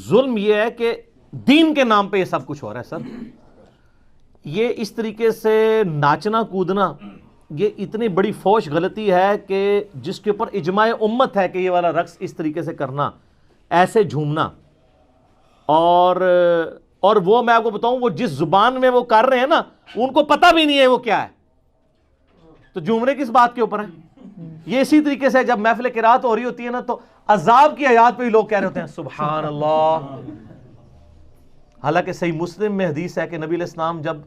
ظلم یہ ہے کہ دین کے نام پہ یہ سب کچھ ہو رہا ہے سر. یہ اس طریقے سے ناچنا کودنا یہ اتنی بڑی فوش غلطی ہے کہ جس کے اوپر اجماع امت ہے کہ یہ والا رقص اس طریقے سے کرنا, ایسے جھومنا, اور وہ میں آپ کو بتاؤں وہ جس زبان میں وہ کر رہے ہیں نا ان کو پتہ بھی نہیں ہے وہ کیا ہے, تو جھومنے کس بات کے اوپر ہے. یہ اسی طریقے سے جب محفل قرات ہو رہی ہوتی ہے نا تو عذاب کی آیات پہ بھی لوگ کہہ رہے ہوتے ہیں سبحان اللہ. حالانکہ صحیح مسلم میں حدیث ہے کہ نبی علیہ السلام جب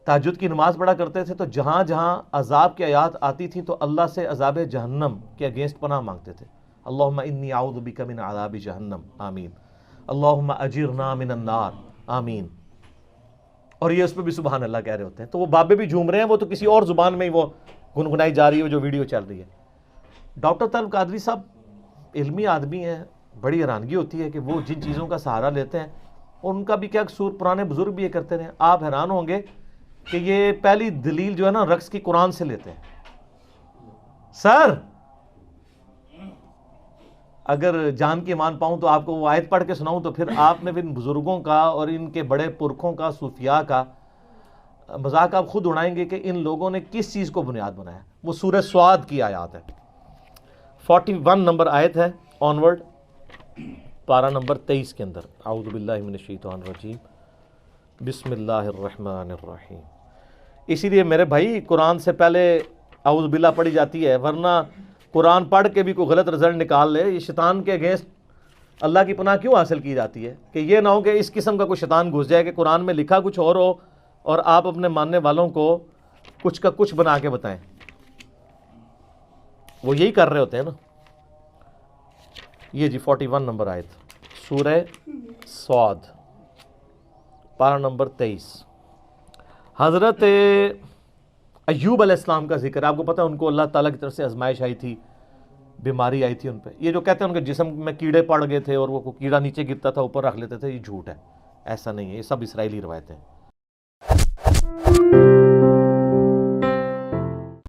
تہجد کی نماز پڑھا کرتے تھے تو جہاں جہاں عذاب کی آیات آتی تھیں تو اللہ سے عذاب جہنم کے اگینسٹ پناہ مانگتے تھے. اللہم انی اعوذ بک من عذاب جہنم, آمین. اللہم اجرنا من النار, آمین. اور یہ اس پہ بھی سبحان اللہ کہہ رہے ہوتے ہیں. تو وہ بابے بھی جھوم رہے ہیں, وہ تو کسی اور زبان میں ہی وہ گنگنائی جا رہی ہے جو ویڈیو چل رہی ہے. ڈاکٹر طلب قادری صاحب علمی آدمی ہیں, بڑی حیرانگی ہوتی ہے کہ وہ جن چیزوں کا سہارا لیتے ہیں اور ان کا بھی کیا قصور, پرانے بزرگ بھی یہ کرتے رہے. آپ حیران ہوں گے کہ یہ پہلی دلیل جو ہے نا رقص کی قرآن سے لیتے ہیں. سر اگر جان کی مان پاؤں تو آپ کو وہ آیت پڑھ کے سناؤں تو پھر آپ نے ان بزرگوں کا اور ان کے بڑے پرکھوں کا, صوفیاء کا مذاق آپ خود اڑائیں گے کہ ان لوگوں نے کس چیز کو بنیاد بنایا. وہ سورہ سعد کی آیات ہے, 41 نمبر آیت ہے آنورڈ, پارہ نمبر 23 کے اندر. اعوذ باللہ من الشیطان الرجیم, بسم اللہ الرحمن الرحیم. اسی لیے میرے بھائی قرآن سے پہلے اعوذ باللہ پڑھی جاتی ہے, ورنہ قرآن پڑھ کے بھی کوئی غلط رزلٹ نکال لے. یہ شیطان کے اگینسٹ اللہ کی پناہ کیوں حاصل کی جاتی ہے کہ یہ نہ ہو کہ اس قسم کا کوئی شیطان گھس جائے کہ قرآن میں لکھا کچھ اور ہو اور آپ اپنے ماننے والوں کو کچھ کا کچھ بنا کے بتائیں. وہ یہی کر رہے ہوتے ہیں نا. یہ جی 41 نمبر آیت سورہ صاد, پارہ نمبر 23. حضرت ایوب علیہ السلام کا ذکر. آپ کو پتہ ہے ان کو اللہ تعالیٰ کی طرف سے آزمائش آئی تھی, بیماری آئی تھی ان پہ. یہ جو کہتے ہیں ان کے جسم میں کیڑے پڑ گئے تھے اور وہ کیڑا نیچے گرتا تھا اوپر رکھ لیتے تھے, یہ جھوٹ ہے, ایسا نہیں ہے, یہ سب اسرائیلی روایتیں ہیں.